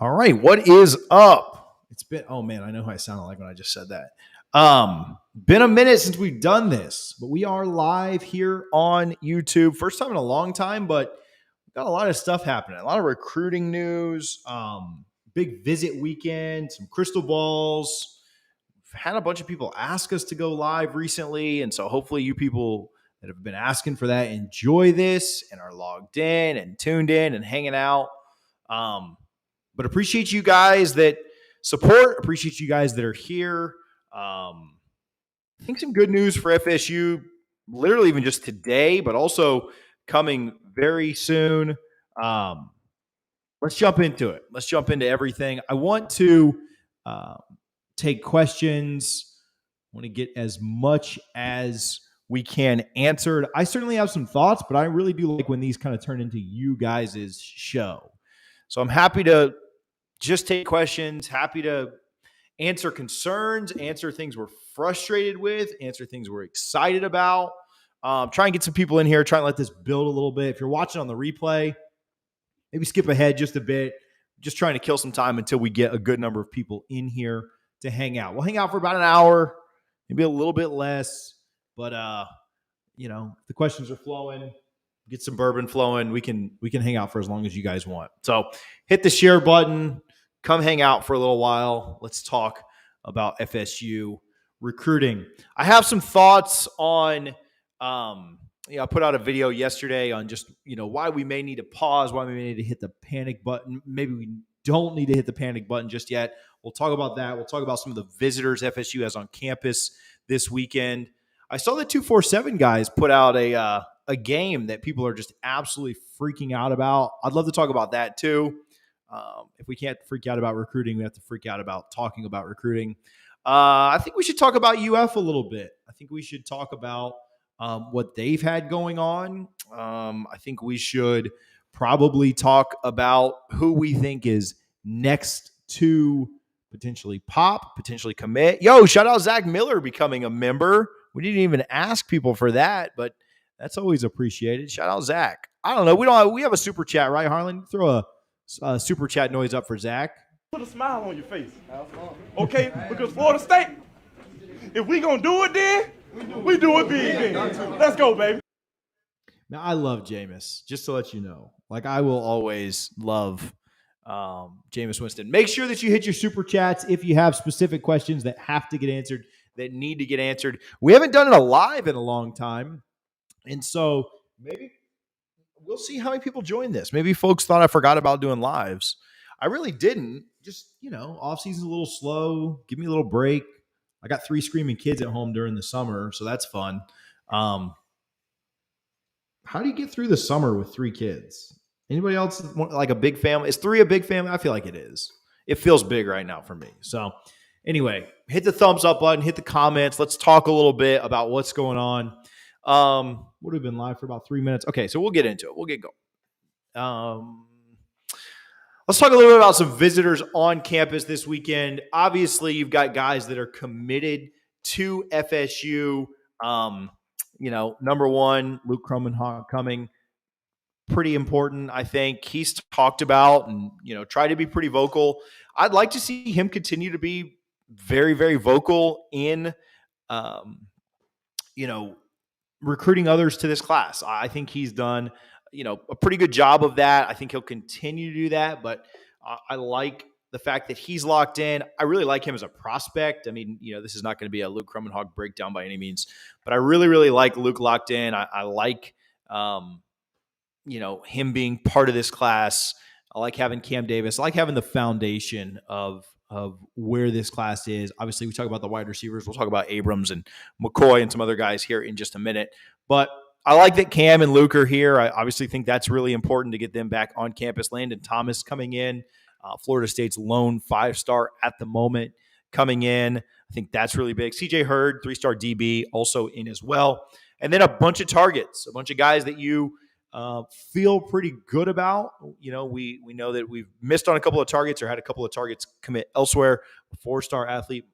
All right, what is up? It's been, oh man, I know how I sounded like when I just said that. Been a minute since we've done this, but we are live here on YouTube. First time in a long time, but we've got a lot of stuff happening. A lot of recruiting news, big visit weekend, some crystal balls. We've had a bunch of people ask us to go live recently, and so hopefully you people that have been asking for that enjoy this and are logged in and tuned in and hanging out. But appreciate you guys that support. Appreciate you guys that are here. I think some good news for FSU, literally even just today, but also coming very soon. Let's jump into it. Let's jump into everything. I want to take questions. I want to get as much as we can answered. I certainly have some thoughts, but I really do like when these kind of turn into you guys' show. So I'm happy to just take questions, happy to answer concerns, answer things we're frustrated with, answer things we're excited about. Try and get some people in here, try and let this build a little bit. If you're watching on the replay, maybe skip ahead just a bit. Just trying to kill some time until we get a good number of people in here to hang out. We'll hang out for about an hour, maybe a little bit less. But, if the questions are flowing, get some bourbon flowing, we can hang out for as long as you guys want. So hit the share button. Come hang out for a little while. Let's talk about FSU recruiting. I have some thoughts on, I put out a video yesterday on just, why we may need to pause, why we may need to hit the panic button. Maybe we don't need to hit the panic button just yet. We'll talk about that. We'll talk about some of the visitors FSU has on campus this weekend. I saw the 247 guys put out a game that people are just absolutely freaking out about. I'd love to talk about that too. If we can't freak out about recruiting, we have to freak out about talking about recruiting. I think we should talk about UF a little bit. I think we should talk about what they've had going on. I think we should probably talk about who we think is next to potentially pop, potentially commit. Yo, shout out Zach Miller becoming a member. We didn't even ask people for that, but that's always appreciated. Shout out Zach. I don't know. We have a super chat, right, Harlan? Throw a super chat noise up for Zach. Put a smile on your face. Okay? Because Florida State, if we going to do it then, we do it big then. Let's go, baby. Now, I love Jameis, just to let you know. Like, I will always love Jameis Winston. Make sure that you hit your super chats if you have specific questions that have to get answered, that need to get answered. We haven't done it live in a long time. And so maybe we'll see how many people join this. Maybe folks thought I forgot about doing lives. I really didn't. Just, off season's a little slow. Give me a little break. I got 3 screaming kids at home during the summer, so that's fun. How do you get through the summer with 3 kids? Anybody else want like a big family? Is 3 a big family? I feel like it is. It feels big right now for me. So anyway, hit the thumbs up button, hit the comments. Let's talk a little bit about what's going on. Would have been live for about 3 minutes. Okay, so we'll get into it. We'll get going. Let's talk a little bit about some visitors on campus this weekend. Obviously, you've got guys that are committed to FSU. Number one, Luke Cromenhawk coming. Pretty important, I think. He's talked about and, tried to be pretty vocal. I'd like to see him continue to be very, very vocal in, recruiting others to this class. I think he's done, a pretty good job of that. I think he'll continue to do that, but I like the fact that he's locked in. I really like him as a prospect. I mean, this is not going to be a Luke Cromenhawk breakdown by any means, but I really, really like Luke locked in. I like, him being part of this class. I like having Cam Davis. I like having the foundation of where this class is. Obviously, we talk about the wide receivers. We'll talk about Abrams and McCoy and some other guys here in just a minute. But I like that Cam and Luke are here. I obviously think that's really important to get them back on campus. Landon Thomas coming in, Florida State's lone 5-star at the moment coming in. I think that's really big. CJ Hurd, 3-star DB, also in as well. And then a bunch of targets, a bunch of guys that you feel pretty good about. We know that we've missed on a couple of targets or had a couple of targets commit elsewhere. A 4-star athlete,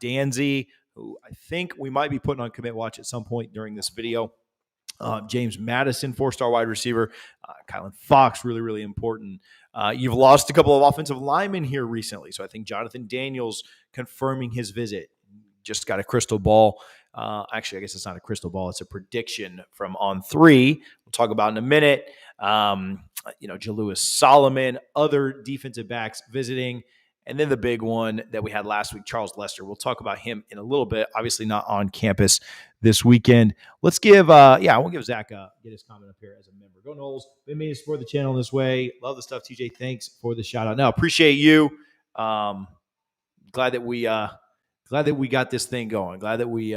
Danzy, who I think we might be putting on commit watch at some point during this video. James Madison, 4-star wide receiver. Kylan Fox, really, really important. You've lost a couple of offensive linemen here recently. So I think Jonathan Daniels confirming his visit. Just got a crystal ball. Actually, I guess it's not a crystal ball. It's a prediction from On3. We'll talk about in a minute. Jalewis Solomon, other defensive backs visiting. And then the big one that we had last week, Charles Lester. We'll talk about him in a little bit. Obviously not on campus this weekend. Let's give, I won't give Zach get his comment up here as a member. Go Noles. Been made to support the channel in this way. Love the stuff, TJ. Thanks for the shout out. Now, appreciate you. Glad that we got this thing going. Glad that we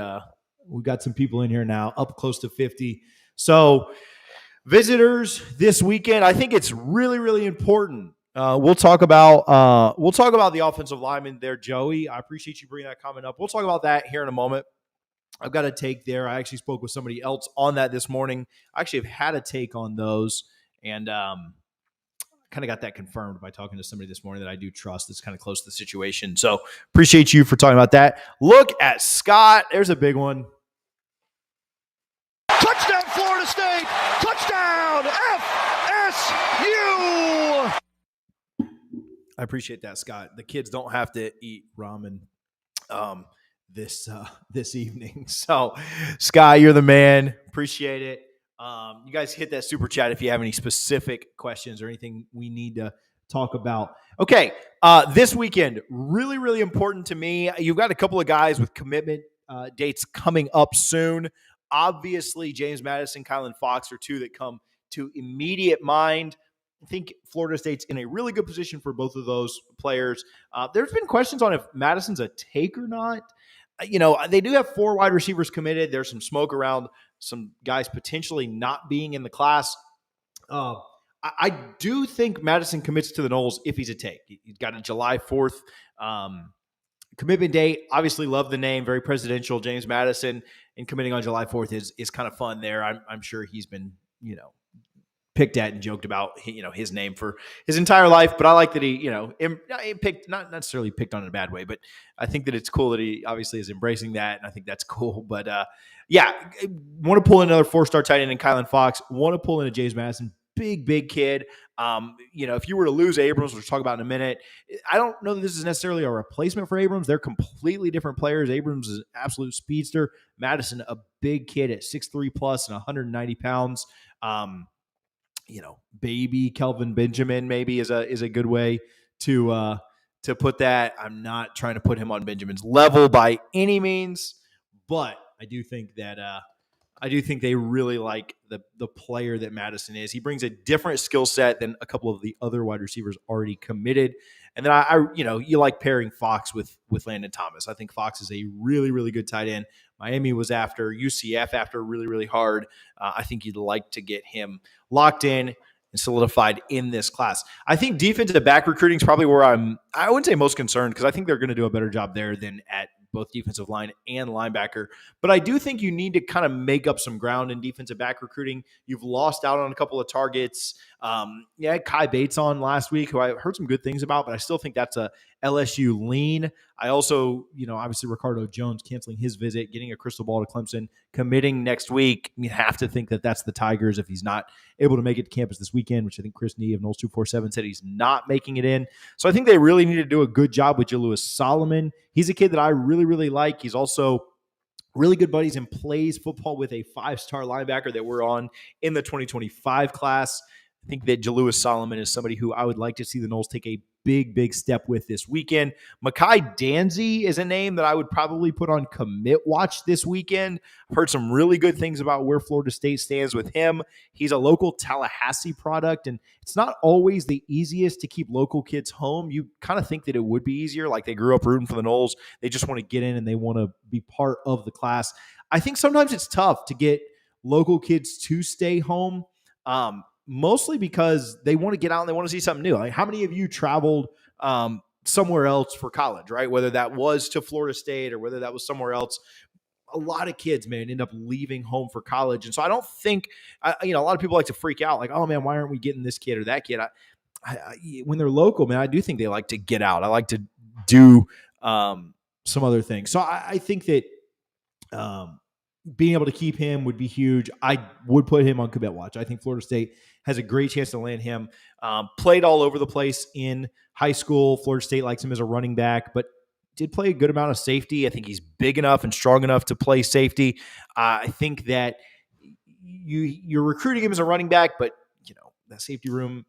got some people in here now, up close to 50. So visitors this weekend, I think it's really, really important. We'll talk about the offensive lineman there, Joey. I appreciate you bringing that comment up. We'll talk about that here in a moment. I've got a take there. I actually spoke with somebody else on that this morning. I actually have had a take on those, and kind of got that confirmed by talking to somebody this morning that I do trust that's kind of close to the situation. So appreciate you for talking about that. Look at Scott. There's a big one. Touchdown, Florida State! Touchdown, FSU! I appreciate that, Scott. The kids don't have to eat ramen this evening. So, Scott, you're the man. Appreciate it. You guys hit that super chat if you have any specific questions or anything we need to talk about. Okay, this weekend, really, really important to me. You've got a couple of guys with commitment dates coming up soon. Obviously, James Madison, Kylan Fox are two that come to immediate mind. I think Florida State's in a really good position for both of those players. There's been questions on if Madison's a take or not. They do have 4 wide receivers committed. There's some smoke around some guys potentially not being in the class. I do think Madison commits to the Noles if he's a take. He's got a July 4th commitment date. Obviously love the name, very presidential. James Madison, and committing on July 4th is kind of fun there. I'm sure he's been, picked at and joked about, his name for his entire life. But I like that he picked, not necessarily picked on in a bad way, but I think that it's cool that he obviously is embracing that. And I think that's cool. But want to pull in another 4-star tight end in Kylan Fox, want to pull in a James Madison, big kid. If you were to lose Abrams, which we'll talk about in a minute, I don't know that this is necessarily a replacement for Abrams. They're completely different players. Abrams is an absolute speedster. Madison, a big kid at 6'3 plus and 190 pounds. Baby Kelvin Benjamin maybe is a good way to put that. I'm not trying to put him on Benjamin's level by any means, but I do think that they really like the player that Madison is. He brings a different skill set than a couple of the other wide receivers already committed. And then you like pairing Fox with Landon Thomas. I think Fox is a really, really good tight end. Miami was after, UCF after really, really hard. I think you'd like to get him locked in and solidified in this class. I think defensive back recruiting is probably where I wouldn't say most concerned, because I think they're going to do a better job there than at both defensive line and linebacker. But I do think you need to kind of make up some ground in defensive back recruiting. You've lost out on a couple of targets. Kai Bates on last week, who I heard some good things about, but I still think that's a LSU lean. I also, obviously Ricardo Jones canceling his visit, getting a crystal ball to Clemson, committing next week. You have to think that that's the Tigers if he's not able to make it to campus this weekend, which I think Chris Nee of Knowles 247 said he's not making it in. So I think they really need to do a good job with Jalewis Solomon. He's a kid that I really, really like. He's also really good buddies and plays football with a 5-star linebacker that we're on in the 2025 class. I think that Jalewis Solomon is somebody who I would like to see the Noles take a big step with this weekend. Mekhi Danzy is a name that I would probably put on commit watch this weekend. I've heard some really good things about where Florida State stands with him. He's a local Tallahassee product, and it's not always the easiest to keep local kids home. You kind of think that it would be easier, like they grew up rooting for the Noles. They just want to get in and they want to be part of the class. I think sometimes it's tough to get local kids to stay home. Mostly because they want to get out and they want to see something new. Like, how many of you traveled somewhere else for college, right? Whether that was to Florida State or whether that was somewhere else. A lot of kids, man, end up leaving home for college. And so I don't think, a lot of people like to freak out like, oh, man, why aren't we getting this kid or that kid? When they're local, man, I do think they like to get out. I like to do some other things. So I think that being able to keep him would be huge. I would put him on commit watch. I think Florida State has a great chance to land him. Played all over the place in high school. Florida State likes him as a running back, but did play a good amount of safety. I think he's big enough and strong enough to play safety. I think that you're recruiting him as a running back, but that safety room,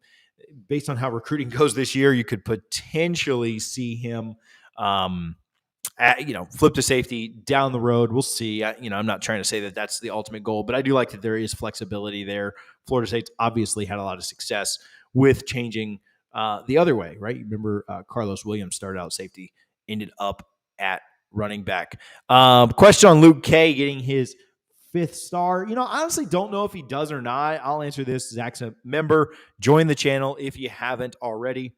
based on how recruiting goes this year, you could potentially see him flip to safety down the road. We'll see. I'm not trying to say that that's the ultimate goal, but I do like that there is flexibility there. Florida State's obviously had a lot of success with changing the other way, right? You remember Carlos Williams started out safety, ended up at running back. Question on Luke K getting his 5th star. I honestly don't know if he does or not. I'll answer this. Zach's a member. Join the channel if you haven't already,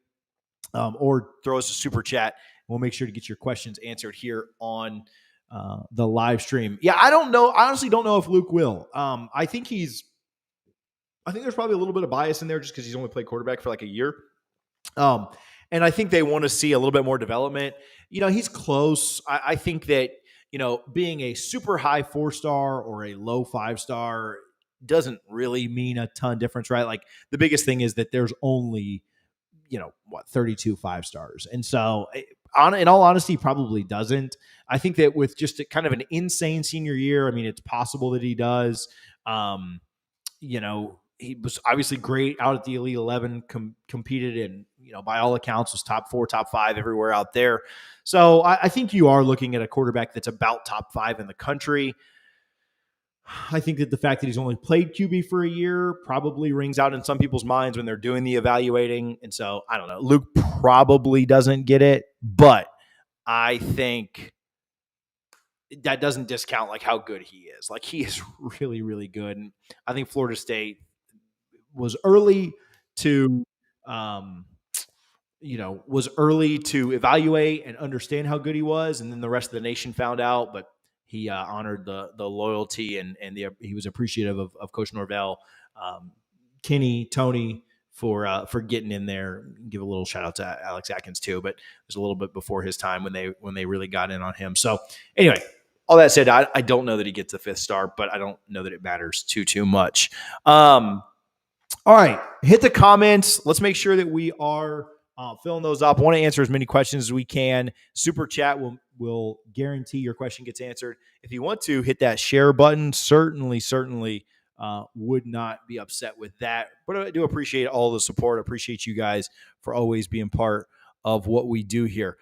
or throw us a super chat. We'll make sure to get your questions answered here on the live stream. Yeah, I don't know. I honestly don't know if Luke will. I think there's probably a little bit of bias in there just because he's only played quarterback for like a year. And I think they want to see a little bit more development. He's close. I think that, being a super high 4-star or a low 5-star doesn't really mean a ton difference, right? Like the biggest thing is that there's only, 32 5-stars. And so in all honesty, probably doesn't. I think that with just kind of an insane senior year, I mean, it's possible that he does. He was obviously great out at the Elite 11, competed in, by all accounts was top 4, top 5 everywhere out there. So I think you are looking at a quarterback that's about top 5 in the country. I think that the fact that he's only played QB for a year probably rings out in some people's minds when they're doing the evaluating. And so I don't know. Luke probably doesn't get it, but I think that doesn't discount like how good he is. Like he is really, really good. And I think Florida State was early to, evaluate and understand how good he was. And then the rest of the nation found out, but he honored the loyalty and he was appreciative of Coach Norvell, Kenny, Tony for getting in there. Give a little shout out to Alex Atkins too, but it was a little bit before his time when they really got in on him. So anyway, all that said, I don't know that he gets the 5th star, but I don't know that it matters too much. All right, hit the comments. Let's make sure that we are filling those up. I want to answer as many questions as we can. Super chat will guarantee your question gets answered. If you want to hit that share button, certainly would not be upset with that. But I do appreciate all the support. I appreciate you guys for always being part of what we do here.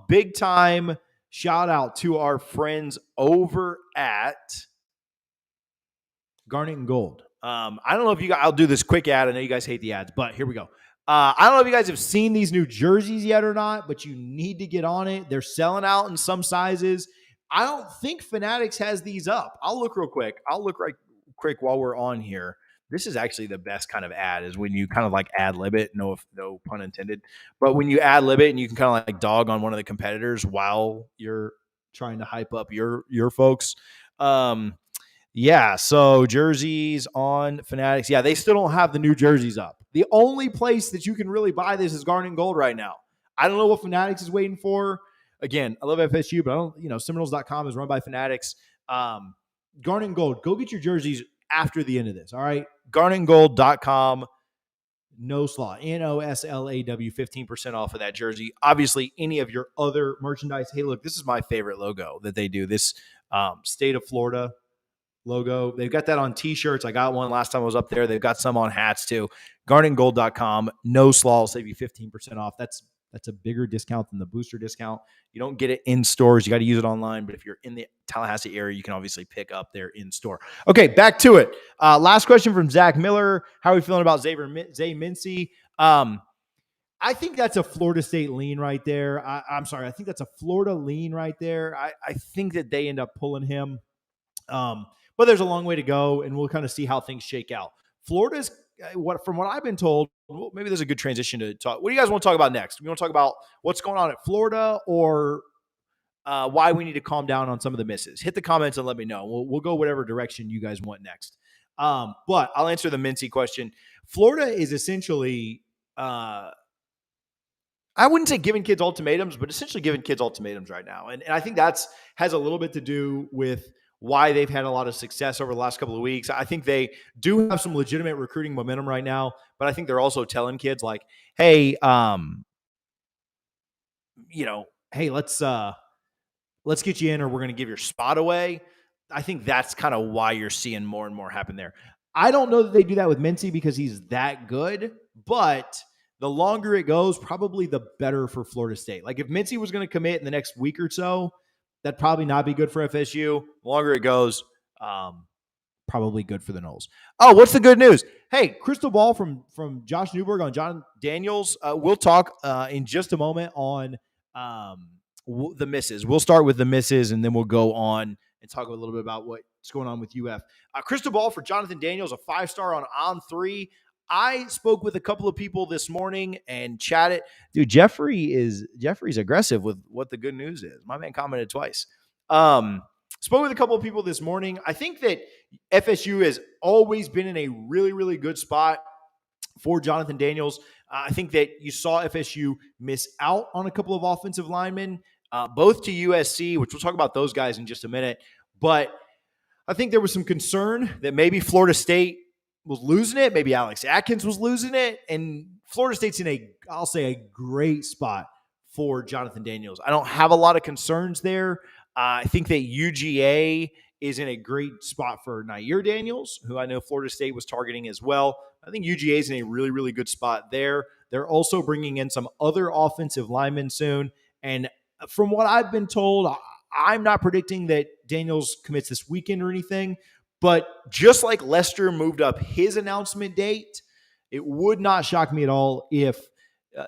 Big time shout out to our friends over at Garnet and Gold. I don't know if you guys, I'll do this quick ad. I know you guys hate the ads, but here we go. I don't know if you guys have seen these new jerseys yet or not, but you need to get on it. They're selling out in some sizes. I don't think Fanatics has these up. I'll look real quick. I'll look right quick while we're on here. This is actually the best kind of ad is when you kind of like ad lib it. No pun intended. But when you ad lib it and you can kind of like dog on one of the competitors while you're trying to hype up your folks. Yeah, so jerseys on Fanatics. Yeah, they still don't have the new jerseys up. The only place that you can really buy this is Garnet and Gold right now. I don't know what Fanatics is waiting for. Again, I love FSU, but I don't, Seminoles.com is run by Fanatics. Garnet and Gold, go get your jerseys after the end of this, all right? GarnetandGold.com, NOSLAW, NOSLAW, 15% off of that jersey. Obviously, any of your other merchandise. Hey, look, this is my favorite logo that they do, this State of Florida logo. They've got that on t-shirts. I got one last time I was up there. They've got some on hats too. GarnetandGold.com. NOSLAW will save you 15% off. That's a bigger discount than the booster discount. You don't get it in stores. You got to use it online. But if you're in the Tallahassee area, you can obviously pick up there in store. Okay, back to it. Last question from Zach Miller. How are we feeling about Zay Mincy? I think that's a Florida State lean right there. I'm sorry. I think that's a Florida lean right there. I think that they end up pulling him. But there's a long way to go, and we'll kind of see how things shake out. Florida's, from what I've been told, well, maybe there's a good transition to talk. What do you guys want to talk about next? We want to talk about what's going on at Florida or why we need to calm down on some of the misses? Hit the comments and let me know. We'll go whatever direction you guys want next. But I'll answer the Mincy question. Florida is essentially, I wouldn't say giving kids ultimatums, but essentially giving kids ultimatums right now. And I think has a little bit to do with why they've had a lot of success over the last couple of weeks. I think they do have some legitimate recruiting momentum right now, but I think they're also telling kids like, hey, hey, let's get you in or we're going to give your spot away. I think that's kind of why you're seeing more and more happen there. I don't know that they do that with Mincy because he's that good, but the longer it goes, probably the better for Florida State. Like if Mincy was going to commit in the next week or so, that'd probably not be good for FSU. The longer it goes, probably good for the Noles. Oh, what's the good news? Hey, crystal ball from Josh Newberg on John Daniels. We'll talk in just a moment on the misses. We'll start with the misses, and then we'll go on and talk a little bit about what's going on with UF. Crystal ball for Jonathan Daniels, a 5-star on 3. I spoke with a couple of people this morning and chatted. Dude, Jeffrey's aggressive with what the good news is. My man commented twice. Spoke with a couple of people this morning. I think that FSU has always been in a really, really good spot for Jonathan Daniels. I think that you saw FSU miss out on a couple of offensive linemen, both to USC, which we'll talk about those guys in just a minute. But I think there was some concern that maybe Florida State was losing it. Maybe Alex Atkins was losing it. And Florida State's in a great spot for Jonathan Daniels. I don't have a lot of concerns there. I think that UGA is in a great spot for Nair Daniels, who I know Florida State was targeting as well. I think UGA is in a really, really good spot there. They're also bringing in some other offensive linemen soon. And from what I've been told, I'm not predicting that Daniels commits this weekend or anything, but just like Lester moved up his announcement date, it would not shock me at all if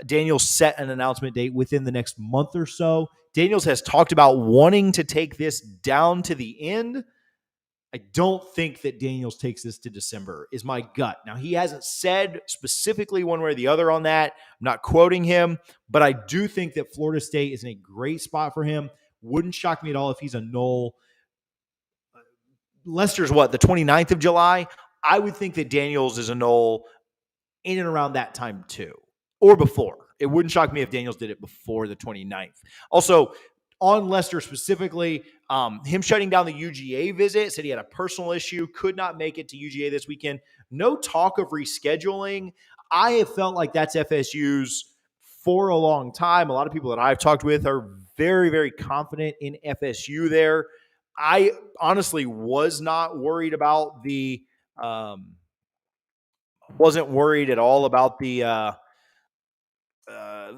Daniels set an announcement date within the next month or so. Daniels has talked about wanting to take this down to the end. I don't think that Daniels takes this to December is my gut. Now, he hasn't said specifically one way or the other on that. I'm not quoting him, but I do think that Florida State is in a great spot for him. Wouldn't shock me at all if he's a Nole. Lester's what, the 29th of July? I would think that Daniels is a Nole in and around that time too, or before. It wouldn't shock me if Daniels did it before the 29th. Also, on Lester specifically, him shutting down the UGA visit, said he had a personal issue, could not make it to UGA this weekend. No talk of rescheduling. I have felt like that's FSU's for a long time. A lot of people that I've talked with are very, very confident in FSU there. I honestly was not worried about wasn't worried at all about the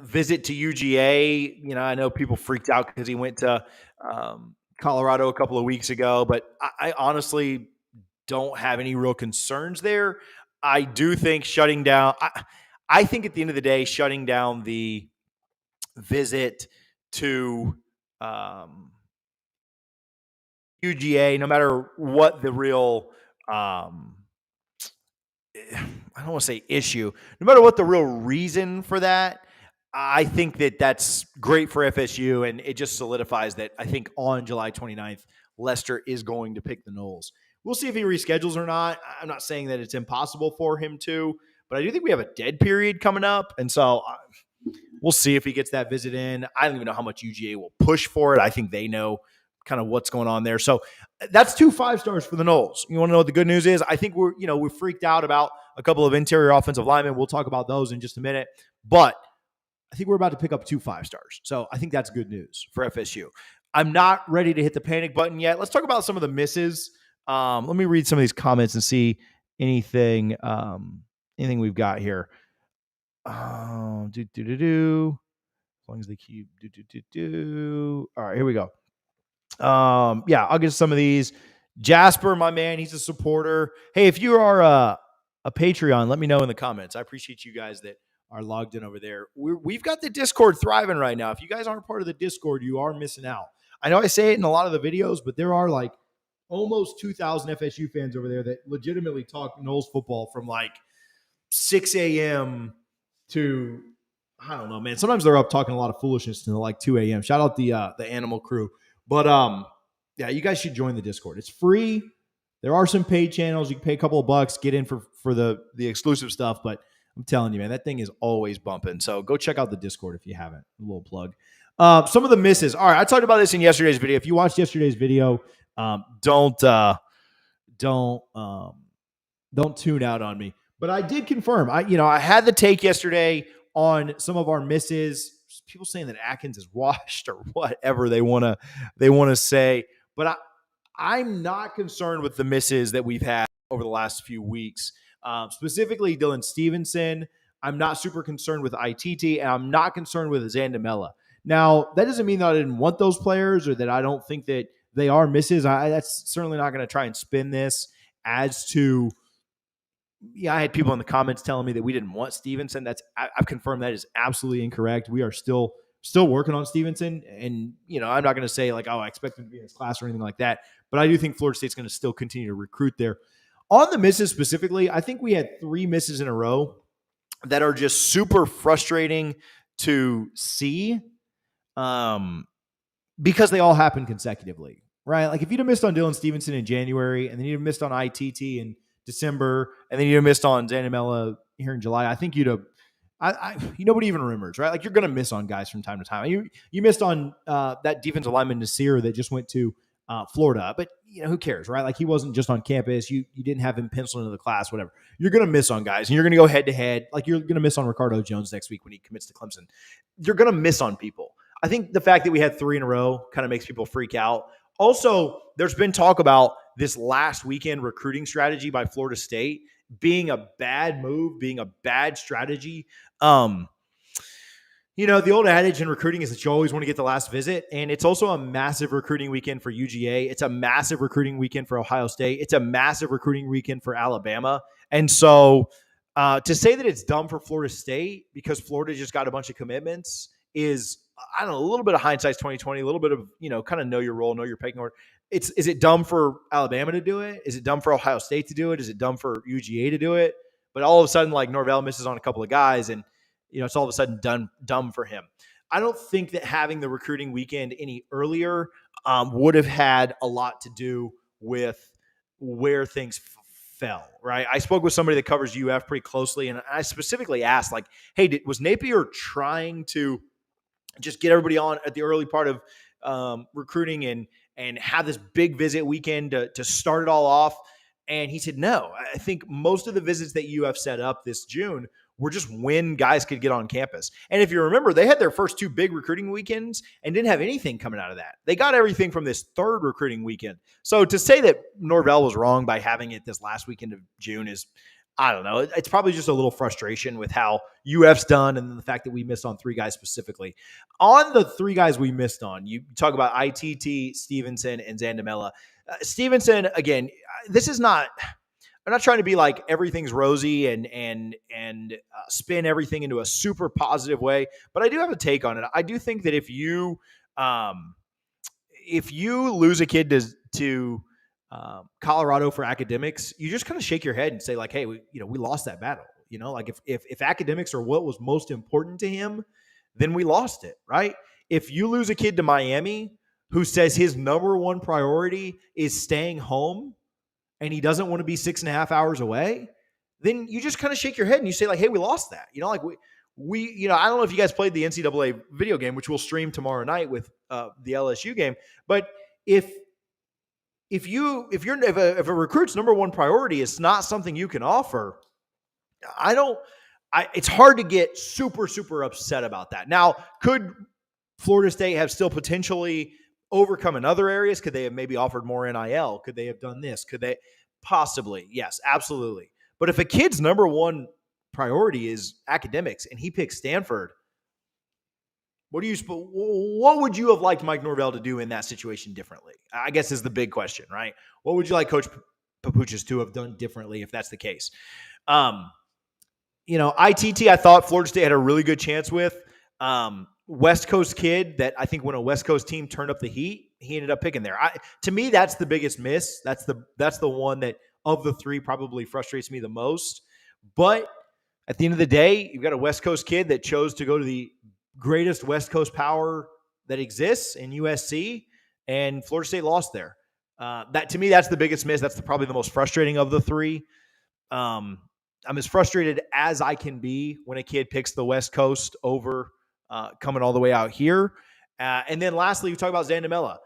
visit to UGA. You know, I know people freaked out because he went to Colorado a couple of weeks ago, but I honestly don't have any real concerns there. I do think shutting down, I think at the end of the day, shutting down the visit to UGA, no matter what the real, I don't want to say issue, no matter what the real reason for that, I think that that's great for FSU, and it just solidifies that I think on July 29th, Lester is going to pick the Noles. We'll see if he reschedules or not. I'm not saying that it's impossible for him to, but I do think we have a dead period coming up, and so we'll see if he gets that visit in. I don't even know how much UGA will push for it. I think they know kind of what's going on there. So that's 2 5-stars for the Noles. You want to know what the good news is? I think we're freaked out about a couple of interior offensive linemen. We'll talk about those in just a minute, but I think we're about to pick up 2 5-stars. So I think that's good news for FSU. I'm not ready to hit the panic button yet. Let's talk about some of the misses. Let me read some of these comments and see anything we've got here. As long as they keep All right, here we go. Yeah, I'll get some of these. Jasper, my man, he's a supporter. Hey, if you are a Patreon, let me know in the comments. I appreciate you guys that are logged in over there. We've got the Discord thriving right now. If you guys aren't part of the Discord, you are missing out. I know I say it in a lot of the videos, but there are like almost 2,000 FSU fans over there that legitimately talk Noles football from like 6 a.m. to, I don't know, man. Sometimes they're up talking a lot of foolishness until like 2 a.m. Shout out the animal crew. But yeah, you guys should join the Discord. It's free. There are some paid channels. You can pay a couple of bucks, get in for the exclusive stuff. But I'm telling you, man, that thing is always bumping. So go check out the Discord if you haven't. A little plug. Some of the misses. All right, I talked about this in yesterday's video. If you watched yesterday's video, Don't tune out on me. But I did confirm. I had the take yesterday on some of our misses. People saying that Atkins is washed or whatever they want to say. But I'm not concerned with the misses that we've had over the last few weeks. Specifically, Dylan Stevenson. I'm not super concerned with ITT, and I'm not concerned with Zandamela. Now, that doesn't mean that I didn't want those players or that I don't think that they are misses. That's certainly not going to try and spin this as to, I had people in the comments telling me that we didn't want Stevenson. I've confirmed that is absolutely incorrect. We are still working on Stevenson. And, I'm not going to say like, oh, I expect him to be in his class or anything like that. But I do think Florida State's going to still continue to recruit there. On the misses specifically, I think we had 3 misses in a row that are just super frustrating to see because they all happen consecutively, right? Like if you'd have missed on Dylan Stevenson in January and then you'd have missed on ITT in December and then you'd have missed on Zandamela here in July, I think you'd have nobody even remembers, right? Like you're going to miss on guys from time to time. You missed on that defensive lineman Nasir that just went to Florida, but who cares, right? Like he wasn't just on campus. You didn't have him penciled into the class, whatever. You're going to miss on guys, and you're going to go head to head. Like you're going to miss on Ricardo Jones next week when he commits to Clemson. You're going to miss on people. I think the fact that we had 3 in a row kind of makes people freak out. Also, there's been talk about this last weekend recruiting strategy by Florida State being a bad move, being a bad strategy. The old adage in recruiting is that you always want to get the last visit, and it's also a massive recruiting weekend for UGA. It's a massive recruiting weekend for Ohio State. It's a massive recruiting weekend for Alabama. And so to say that it's dumb for Florida State because Florida just got a bunch of commitments is, I don't know, a little bit of hindsight's 2020, a little bit of, kind of know your role, know your pecking order. Is it dumb for Alabama to do it? Is it dumb for Ohio State to do it? Is it dumb for UGA to do it? But all of a sudden, like Norvell misses on a couple of guys and, it's all of a sudden dumb for him. I don't think that having the recruiting weekend any earlier would have had a lot to do with where things fell, right? I spoke with somebody that covers UF pretty closely, and I specifically asked, like, hey, was Napier trying to just get everybody on at the early part of recruiting and have this big visit weekend to start it all off? And he said, no. I think most of the visits that UF set up this June were just when guys could get on campus. And if you remember, they had their first 2 big recruiting weekends and didn't have anything coming out of that. They got everything from this 3rd recruiting weekend. So to say that Norvell was wrong by having it this last weekend of June is, I don't know. It's probably just a little frustration with how UF's done and the fact that we missed on 3 guys specifically. On the 3 guys we missed on, you talk about ITT, Stevenson, and Zandamela. Stevenson, again, this is not – I'm not trying to be like everything's rosy and spin everything into a super positive way, but I do have a take on it. I do think that if you lose a kid to Colorado for academics, you just kind of shake your head and say like, hey, we lost that battle. Like if academics are what was most important to him, then we lost it, right? If you lose a kid to Miami who says his number one priority is staying home, and he doesn't want to be 6.5 hours away, then you just kind of shake your head and you say like, hey, we lost that. Like we I don't know if you guys played the NCAA video game, which we'll stream tomorrow night with the LSU game. But if a recruit's number one priority is not something you can offer, it's hard to get super, super upset about that. Now, could Florida State have still potentially overcome in other areas? Could they have maybe offered more NIL? Could they have done this? Could they possibly? Yes, absolutely. But if a kid's number one priority is academics and he picks Stanford, what would you have liked Mike Norvell to do in that situation differently? I guess is the big question, right? What would you like Coach Papuchis to have done differently if that's the case? ITT, I thought Florida State had a really good chance with. West Coast kid that I think when a West Coast team turned up the heat, he ended up picking there. To me, that's the biggest miss. That's the one that of the 3 probably frustrates me the most. But at the end of the day, you've got a West Coast kid that chose to go to the greatest West Coast power that exists in USC, and Florida State lost there. That to me, that's the biggest miss. That's probably the most frustrating of the 3. I'm as frustrated as I can be when a kid picks the West Coast over coming all the way out here. And then lastly, we talk about Zandamela.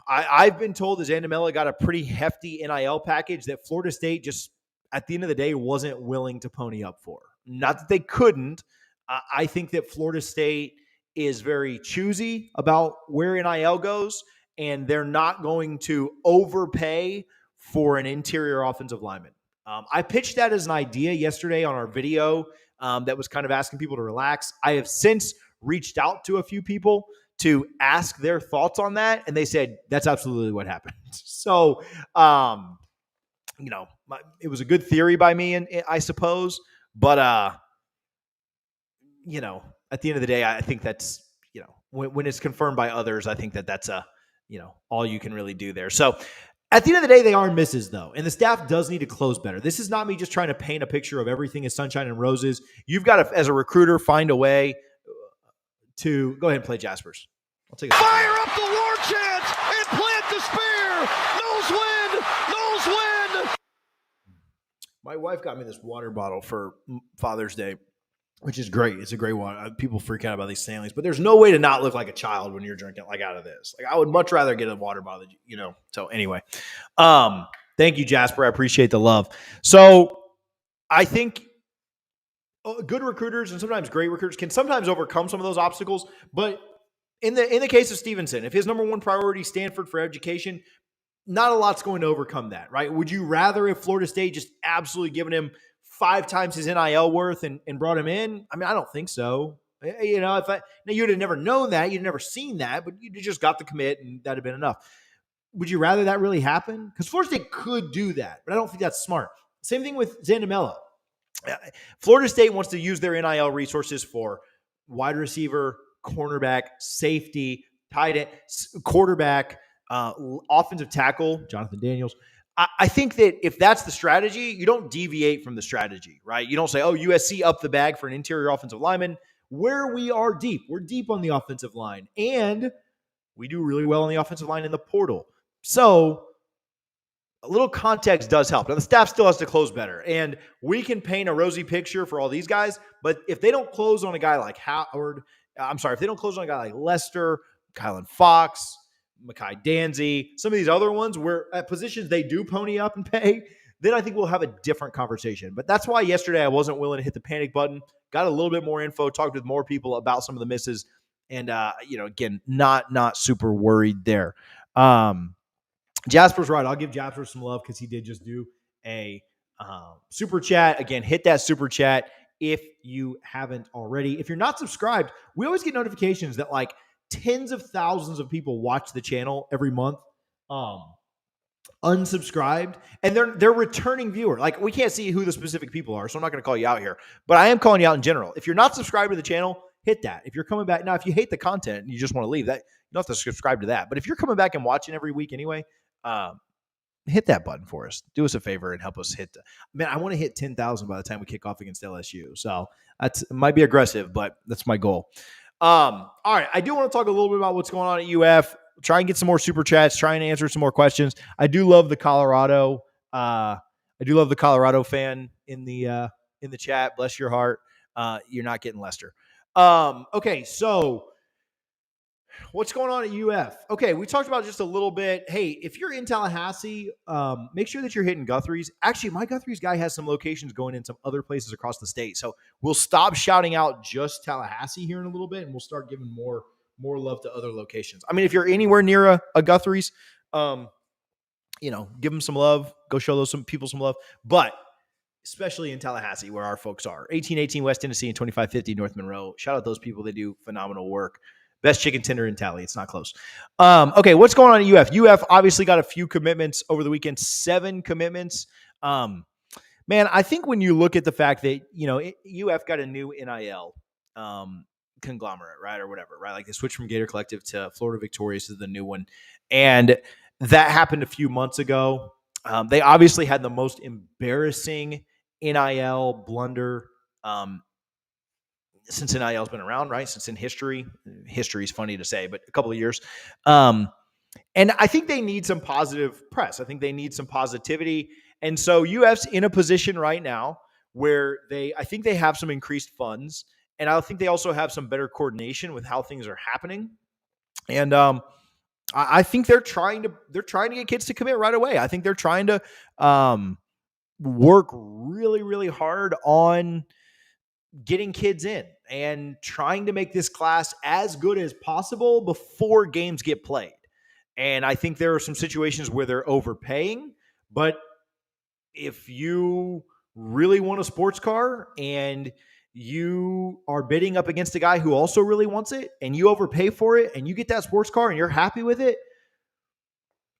I've been told that Zandamela got a pretty hefty NIL package that Florida State just, at the end of the day, wasn't willing to pony up for. Not that they couldn't. I think that Florida State is very choosy about where NIL goes, and they're not going to overpay for an interior offensive lineman. I pitched that as an idea yesterday on our video that was kind of asking people to relax. I have since reached out to a few people to ask their thoughts on that, and they said that's absolutely what happened. So, it was a good theory by me, and I suppose, but at the end of the day, I think that's when it's confirmed by others, I think that's all you can really do there. So. At the end of the day, they are misses, though, and the staff does need to close better. This is not me just trying to paint a picture of everything is sunshine and roses. You've got to, as a recruiter, find a way to go ahead and play Jaspers. I'll take a fire up the war chant and plant the spear. Nose wind. My wife got me this water bottle for Father's Day, which is great. It's a great one. People freak out about these Stanleys, but there's no way to not look like a child when you're drinking like out of this. Like I would much rather get a water bottle, So anyway, thank you, Jasper. I appreciate the love. So I think good recruiters and sometimes great recruiters can sometimes overcome some of those obstacles. But in the case of Stevenson, if his number one priority is Stanford for education, not a lot's going to overcome that, right? Would you rather if Florida State just absolutely given him 5 times his NIL worth and brought him in? I mean, I don't think so. Now you'd have never known that, you'd never seen that, but you just got the commit and that'd have been enough. Would you rather that really happen? Because Florida State could do that, but I don't think that's smart. Same thing with Zandamela. Florida State wants to use their NIL resources for wide receiver, cornerback, safety, tight end, quarterback, offensive tackle, Jonathan Daniels. I think that if that's the strategy, you don't deviate from the strategy, right? You don't say, USC up the bag for an interior offensive lineman. Where we are deep. We're deep on the offensive line. And we do really well on the offensive line in the portal. So a little context does help. Now, the staff still has to close better. And we can paint a rosy picture for all these guys. But if they don't close on a guy like if they don't close on a guy like Lester, Kylan Fox, Mekhi Danzy, some of these other ones where at positions they do pony up and pay, then I think we'll have a different conversation. But that's why yesterday I wasn't willing to hit the panic button, got a little bit more info, talked with more people about some of the misses, and, again, not super worried there. Jasper's right. I'll give Jasper some love because he did just do a super chat. Again, hit that super chat if you haven't already. If you're not subscribed, we always get notifications that like tens of thousands of people watch the channel every month, unsubscribed, and they're returning viewer. Like we can't see who the specific people are, so I'm not going to call you out here, but I am calling you out in general. If you're not subscribed to the channel, hit that. If you're coming back now, if you hate the content and you just want to leave that, you don't have to subscribe to that. But if you're coming back and watching every week anyway, hit that button for us. Do us a favor and help us hit. Man, I want to hit 10,000 by the time we kick off against LSU. So it might be aggressive, but that's my goal. All right. I do want to talk a little bit about what's going on at UF. Try and get some more super chats, try and answer some more questions. I do love the Colorado. Fan in the chat. Bless your heart. You're not getting Lester. Okay. So what's going on at UF? Okay. We talked about just a little bit. Hey, if you're in Tallahassee, make sure that you're hitting Guthrie's. Actually, my Guthrie's guy has some locations going in some other places across the state. So we'll stop shouting out just Tallahassee here in a little bit, and we'll start giving more love to other locations. I mean, if you're anywhere near a Guthrie's, give them some love. Go show some people some love. But especially in Tallahassee, where our folks are. 1818 West Tennessee and 2550 North Monroe. Shout out those people. They do phenomenal work. Best chicken tender in Tally. It's not close. Okay, what's going on at UF? UF obviously got a few commitments over the weekend, 7 commitments. Man, I think when you look at the fact that, UF got a new NIL conglomerate, right, or whatever, right? Like they switched from Gator Collective to Florida Victorious is the new one. And that happened a few months ago. They obviously had the most embarrassing NIL blunder since NIL's been around, right? Since in history is funny to say, but a couple of years. And I think they need some positive press. I think they need some positivity. And so UF's in a position right now where I think they have some increased funds. And I think they also have some better coordination with how things are happening. And I think they're trying to get kids to commit right away. I think they're trying to work really, really hard on getting kids in and trying to make this class as good as possible before games get played. And I think there are some situations where they're overpaying, but if you really want a sports car and you are bidding up against a guy who also really wants it and you overpay for it and you get that sports car and you're happy with it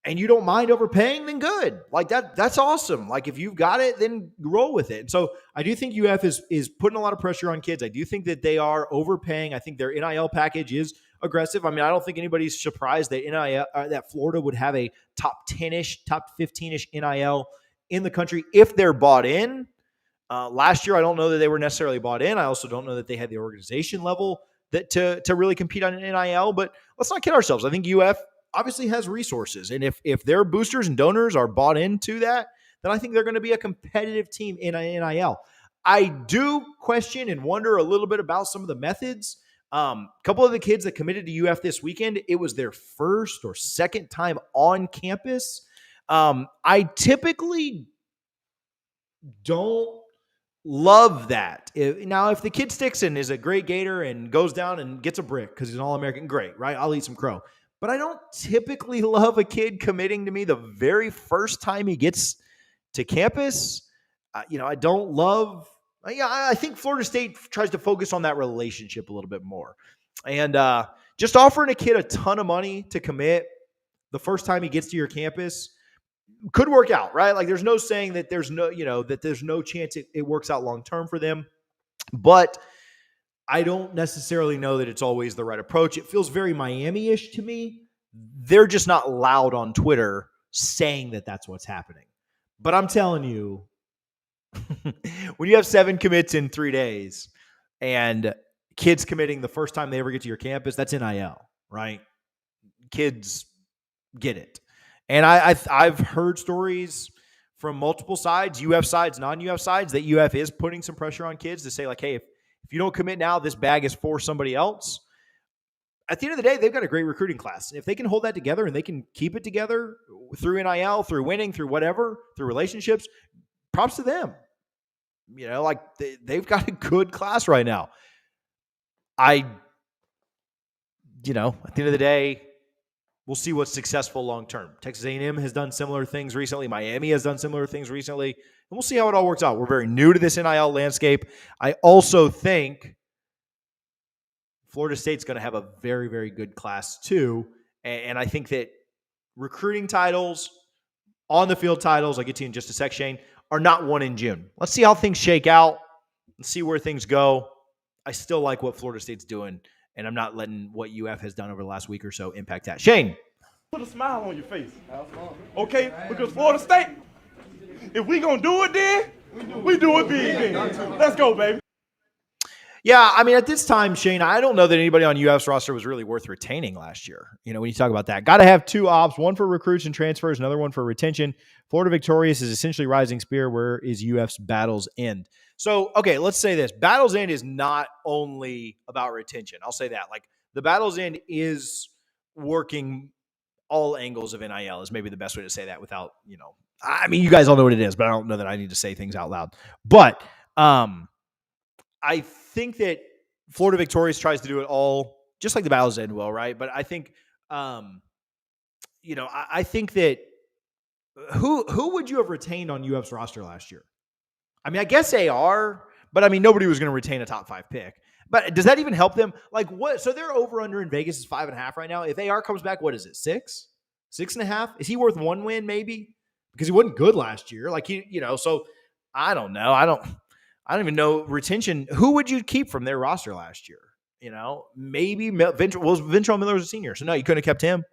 and you don't mind overpaying, then good. Like that's awesome. Like if you've got it, then roll with it. And so I do think UF is putting a lot of pressure on kids. I do think that they are overpaying. I think their NIL package is aggressive. I mean, I don't think anybody's surprised that that Florida would have a top 10-ish, top 15-ish NIL in the country if they're bought in. Last year, I don't know that they were necessarily bought in. I also don't know that they had the organization level that to really compete on an NIL. But let's not kid ourselves. I think UF obviously has resources, and if their boosters and donors are bought into that, then I think they're going to be a competitive team in NIL. I do question and wonder a little bit about some of the methods. A couple of the kids that committed to UF this weekend, it was their first or second time on campus. I typically don't love that. If the kid sticks and is a great Gator and goes down and gets a brick because he's an All-American, great, right? I'll eat some crow. But I don't typically love a kid committing to me the very first time he gets to campus. I don't love – I think Florida State tries to focus on that relationship a little bit more. And just offering a kid a ton of money to commit the first time he gets to your campus could work out, right? Like there's no saying that there's no chance it works out long-term for them. But I don't necessarily know that it's always the right approach. It feels very Miami-ish to me. They're just not loud on Twitter saying that that's what's happening. But I'm telling you, when you have 7 commits in 3 days and kids committing the first time they ever get to your campus, that's NIL, right? Kids get it. And I've heard stories from multiple sides, UF sides, non-UF sides, that UF is putting some pressure on kids to say like, hey, if you don't commit now, this bag is for somebody else. At the end of the day, they've got a great recruiting class. And if they can hold that together and they can keep it together through NIL, through winning, through whatever, through relationships, props to them. They've got a good class right now. At the end of the day, we'll see what's successful long-term. Texas A&M has done similar things recently. Miami has done similar things recently. And we'll see how it all works out. We're very new to this NIL landscape. I also think Florida State's going to have a very, very good class too. And I think that recruiting titles, on-the-field titles, I'll get to you in just a sec, Shane, are not won in June. Let's see how things shake out and see where things go. I still like what Florida State's doing, and I'm not letting what UF has done over the last week or so impact that. Shane. Put a smile on your face. Okay? Because Florida State, if we going to do it then, we do it big then. Let's go, baby. Yeah, I mean, at this time, Shane, I don't know that anybody on UF's roster was really worth retaining last year. When you talk about that, got to have 2 ops, one for recruits and transfers, another one for retention. Florida Victorious is essentially rising spear. Where is UF's battle's end? So, okay, let's say this. Battle's end is not only about retention. I'll say that. Like, the battle's end is working all angles of NIL is maybe the best way to say that without, I mean, you guys all know what it is, but I don't know that I need to say things out loud. But I think that Florida Victorious tries to do it all just like the battle's end will, right? But I think, I think that who would you have retained on UF's roster last year? I mean, I guess AR, but I mean, nobody was going to retain a top 5 pick. But does that even help them? Like what? So they're over under in Vegas is 5.5 right now. If AR comes back, what is it? 6, 6.5? Is he worth 1 win maybe? Because he wasn't good last year. Like so I don't know. I don't even know retention. Who would you keep from their roster last year? Maybe Ventrell Miller was a senior. So no, you couldn't have kept him.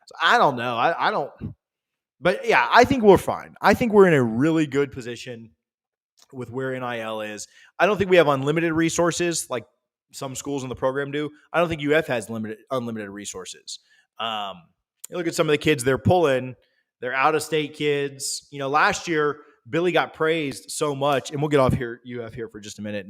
So I don't know. I don't. But yeah, I think we're fine. I think we're in a really good position with where NIL is. I don't think we have unlimited resources like some schools in the program do. I don't think UF has unlimited resources. You look at some of the kids they're pulling, they're out-of-state kids. Last year, Billy got praised so much, and we'll get off here UF here for just a minute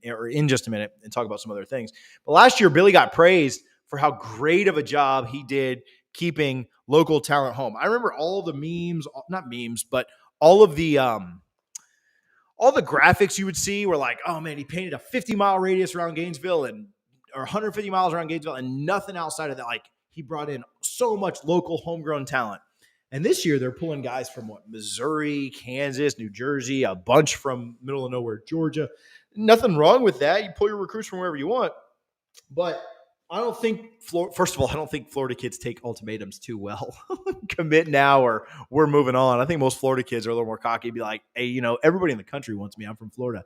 or in just a minute and talk about some other things. But last year, Billy got praised for how great of a job he did keeping local talent home. I remember all the memes, not memes, but all of the graphics you would see were like, oh man, he painted a 50-mile radius around Gainesville or 150 miles around Gainesville and nothing outside of that. Like he brought in so much local homegrown talent. And this year they're pulling guys from Missouri, Kansas, New Jersey, a bunch from middle of nowhere, Georgia. Nothing wrong with that. You pull your recruits from wherever you want. But I don't think, first of all, I don't think Florida kids take ultimatums too well. Commit now or we're moving on. I think most Florida kids are a little more cocky, be like, hey, everybody in the country wants me. I'm from Florida.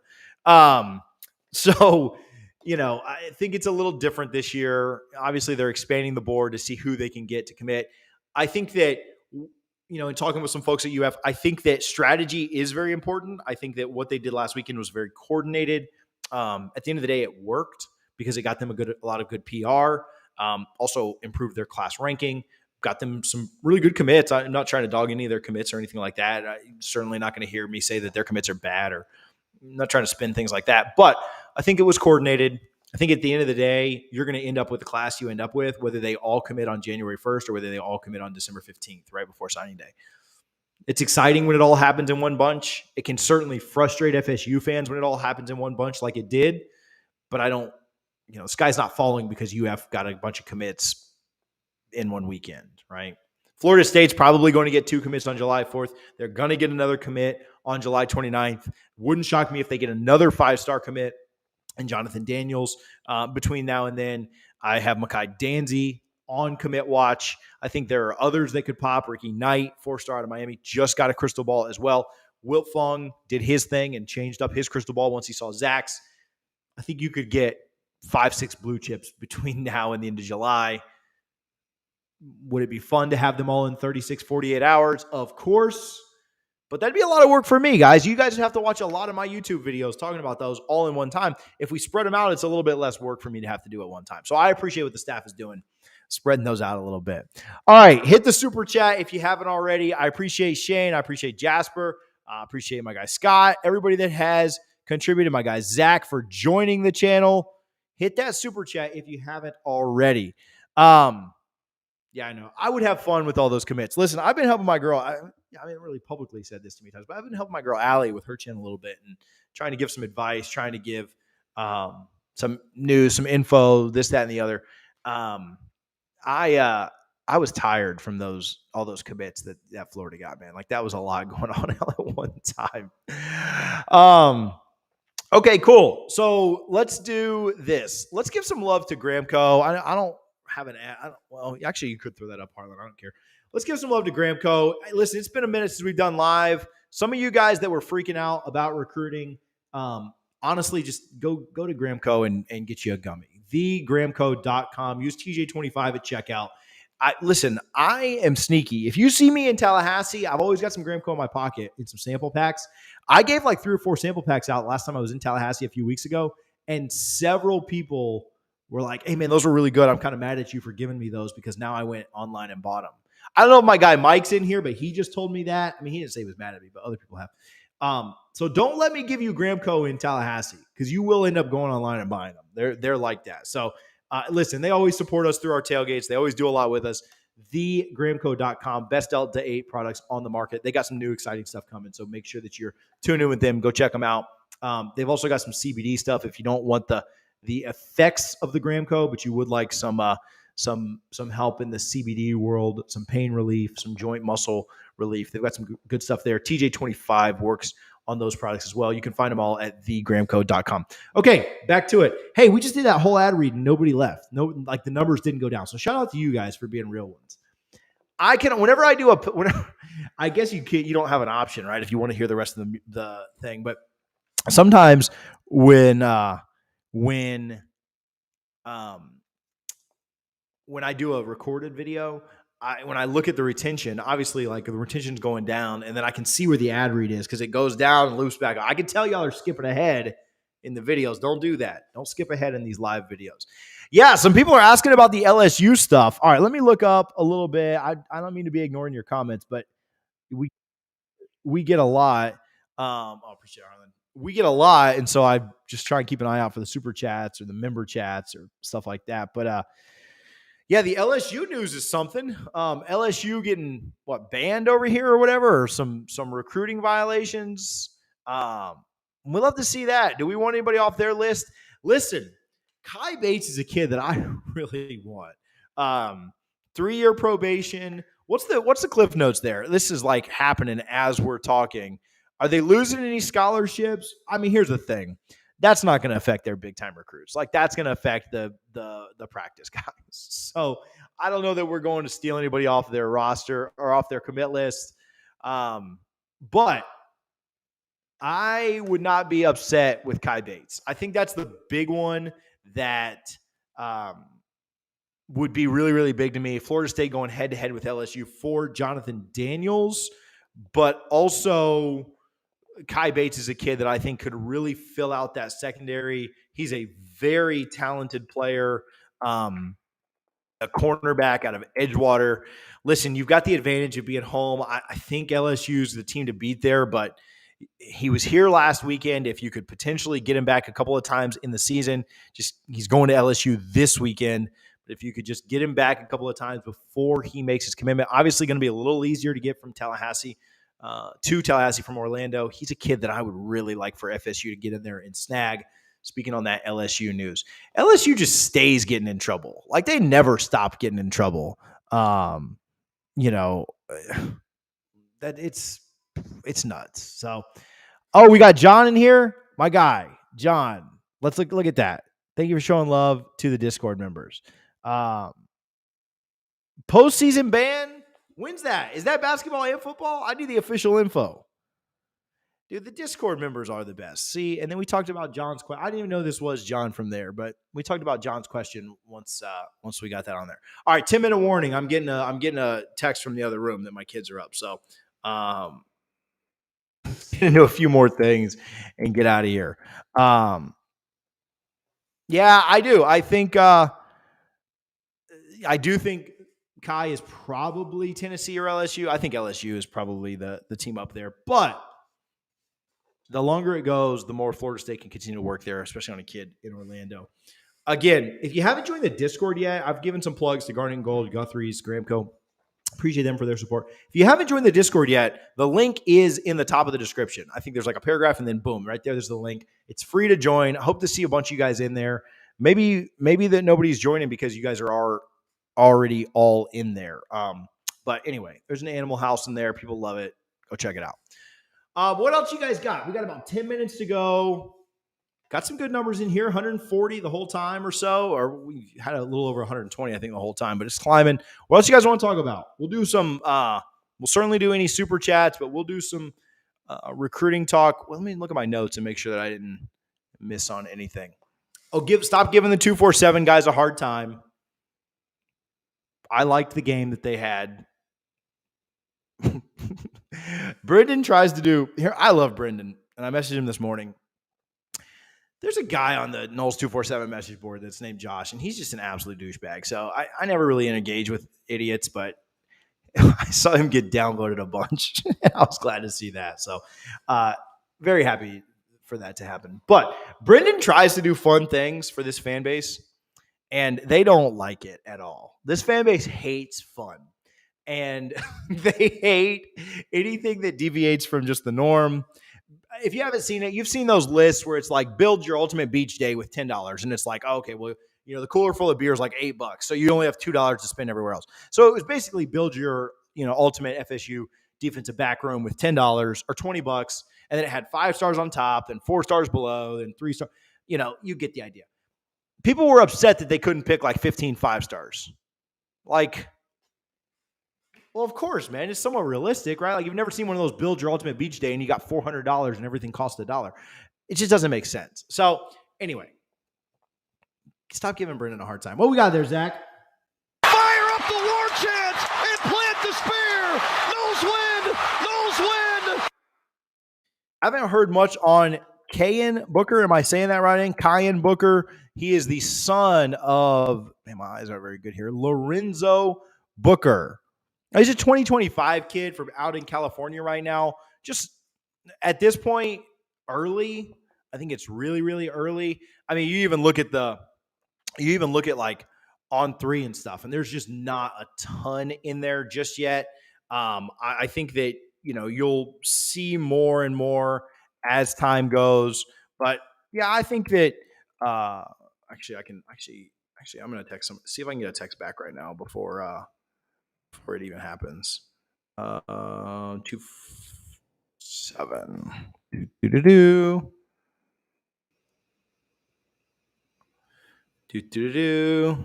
So, I think it's a little different this year. Obviously, they're expanding the board to see who they can get to commit. I think that, in talking with some folks at UF, I think that strategy is very important. I think that what they did last weekend was very coordinated. At the end of the day, it worked because it got them a lot of good PR. Also improved their class ranking, got them some really good commits. I'm not trying to dog any of their commits or anything like that. I'm certainly not going to hear me say that their commits are bad, or I'm not trying to spin things like that. But I think it was coordinated. I think at the end of the day, you're going to end up with the class you end up with, whether they all commit on January 1st or whether they all commit on December 15th, right before signing day. It's exciting when it all happens in one bunch. It can certainly frustrate FSU fans when it all happens in one bunch like it did. But I don't, the sky's not falling because UF got a bunch of commits in one weekend, right? Florida State's probably going to get 2 commits on July 4th. They're going to get another commit on July 29th. Wouldn't shock me if they get another 5-star commit and Jonathan Daniels between now and then. I have Mekhi Danzy on commit watch. I think there are others that could pop. Ricky Knight, 4-star out of Miami, just got a crystal ball as well. Wilt Fong did his thing and changed up his crystal ball once he saw Zach's. I think you could get 5-6 blue chips between now and the end of July. Would it be fun to have them all in 36, 48 hours? Of course. But that'd be a lot of work for me, guys. You guys would have to watch a lot of my YouTube videos talking about those all in one time. If we spread them out, it's a little bit less work for me to have to do at one time. So I appreciate what the staff is doing, spreading those out a little bit. All right, hit the super chat if you haven't already. I appreciate Shane. I appreciate Jasper. I appreciate my guy Scott. Everybody that has contributed. My guy Zach for joining the channel. Hit that super chat if you haven't already. Yeah, I know. I would have fun with all those commits. Listen, I've been helping my girl. I haven't really publicly said this to me times, but I've been helping my girl Allie with her channel a little bit and trying to give some advice, trying to give some news, some info, this, that, and the other. I was tired from all those commits that Florida got, man. Like that was a lot going on at one time. Okay, cool. So let's do this. Let's give some love to Gramco. I don't have an ad. Well, actually, you could throw that up, Harlan. I don't care. Let's give some love to Gramco. Hey, listen, it's been a minute since we've done live. Some of you guys that were freaking out about recruiting, honestly, just go to Gramco and get you a gummy. thegramco.com. Use TJ25 at checkout. Listen, I am sneaky. If you see me in Tallahassee, I've always got some Gramco in my pocket and some sample packs. I gave like 3 or 4 sample packs out last time I was in Tallahassee a few weeks ago, and several people were like, hey, man, those were really good. I'm kind of mad at you for giving me those because now I went online and bought them. I don't know if my guy Mike's in here, but he just told me that. I mean, he didn't say he was mad at me, but other people have. So don't let me give you Gramco in Tallahassee because you will end up going online and buying them. They're like that. So listen, they always support us through our tailgates. They always do a lot with us. Thegramco.com, best Delta 8 products on the market. They got some new exciting stuff coming, so make sure that you're tuned in with them. Go check them out. They've also got some CBD stuff if you don't want the effects of the Gramco, but you would like some help in the CBD world, some pain relief, some joint muscle relief. They've got some good stuff there. TJ25 works on those products as well. You can find them all at thegramco.com. Okay, back to it. Hey, we just did that whole ad read and nobody left. No, like the numbers didn't go down. So shout out to you guys for being real ones. Whenever I do I guess you don't have an option, right? If you want to hear the rest of the thing, but sometimes when I do a recorded video, when I look at the retention, obviously like the retention's going down, and then I can see where the ad read is because it goes down and loops back. I can tell y'all are skipping ahead in the videos. Don't do that. Don't skip ahead in these live videos. Yeah, some people are asking about the LSU stuff. All right, let me look up a little bit. I don't mean to be ignoring your comments, but we get a lot. Appreciate it, Harlan. We get a lot, and so I just try and keep an eye out for the super chats or the member chats or stuff like that. But Yeah, the LSU news is something. LSU getting banned over here or whatever, or some recruiting violations. We'd love to see that. Do we want anybody off their list? Listen, Kai Bates is a kid that I really want. 3-year probation. What's the cliff notes there? This is like happening as we're talking. Are they losing any scholarships? I mean, here's the thing. That's not going to affect their big time recruits. Like that's going to affect the practice guys. So I don't know that we're going to steal anybody off their roster or off their commit list. But I would not be upset with Kai Bates. I think that's the big one that would be really, really big to me. Florida State going head to head with LSU for Jonathan Daniels, but also Kai Bates is a kid that I think could really fill out that secondary. He's a very talented player, a cornerback out of Edgewater. Listen, you've got the advantage of being home. I think LSU's the team to beat there, but he was here last weekend. If you could potentially get him back a couple of times in the season, he's going to LSU this weekend. But if you could just get him back a couple of times before he makes his commitment, obviously going to be a little easier to get from Tallahassee to Tallahassee from Orlando. He's a kid that I would really like for FSU to get in there and snag. Speaking on that LSU news, LSU just stays getting in trouble. Like they never stop getting in trouble. That it's nuts. So, we got John in here. My guy, John. Let's look at that. Thank you for showing love to the Discord members. Postseason ban. When's that? Is that basketball and football? I need the official info. Dude, the Discord members are the best. See, and then we talked about John's question. I didn't even know this was John from there, but we talked about John's question once we got that on there. All right, 10-minute warning. I'm getting a text from the other room that my kids are up. So, get into a few more things and get out of here. Yeah, I do. I do think Kai is probably Tennessee or LSU. I think LSU is probably the team up there. But the longer it goes, the more Florida State can continue to work there, especially on a kid in Orlando. Again, if you haven't joined the Discord yet, I've given some plugs to Garnet and Gold, Guthrie's, Gramco. Appreciate them for their support. If you haven't joined the Discord yet, the link is in the top of the description. I think there's like a paragraph and then boom, right there's the link. It's free to join. I hope to see a bunch of you guys in there. Maybe that nobody's joining because you guys are already all in there. But anyway, there's an Animal House in there. People love it. Go check it out. What else you guys got? We got about 10 minutes to go. Got some good numbers in here, 140 the whole time or so, or we had a little over 120, I think, the whole time, but it's climbing. What else you guys want to talk about? We'll do some, we'll certainly do any super chats, but we'll do some recruiting talk. Well, let me look at my notes and make sure that I didn't miss on anything. Stop giving the 247 guys a hard time. I liked the game that they had. Brendan tries to do here. I love Brendan, and I messaged him this morning. There's a guy on the Knowles 247 message board that's named Josh, and he's just an absolute douchebag. So I never really engage with idiots, but I saw him get downvoted a bunch. I was glad to see that. So very happy for that to happen. But Brendan tries to do fun things for this fan base, and they don't like it at all. This fan base hates fun. And they hate anything that deviates from just the norm. If you haven't seen it, you've seen those lists where it's like build your ultimate beach day with $10. And it's like, okay, well, the cooler full of beer is like $8. So you only have $2 to spend everywhere else. So it was basically build your, ultimate FSU defensive back room with $10 or $20. And then it had 5 stars on top, then 4 stars below, then 3 stars. You get the idea. People were upset that they couldn't pick like 15 5-stars. Like, well, of course, man. It's somewhat realistic, right? Like you've never seen one of those build your ultimate beach day and you got $400 and everything costs $1. It just doesn't make sense. So anyway, stop giving Brendan a hard time. What we got there, Zach? Fire up the war chant and plant the spear. Nose wind, nose wind. I haven't heard much on Kayan Booker. Am I saying that right? Kayan Booker. He is the son of, man, my eyes aren't very good here, Lorenzo Booker. He's a 2025 kid from out in California right now. Just at this point, early. I think it's really, really early. I mean, you even look at like on three and stuff. And there's just not a ton in there just yet. I think that, you'll see more and more as time goes. But yeah, I think that actually I'm going to text some, see if I can get a text back right now before it even happens. 2-7. Do.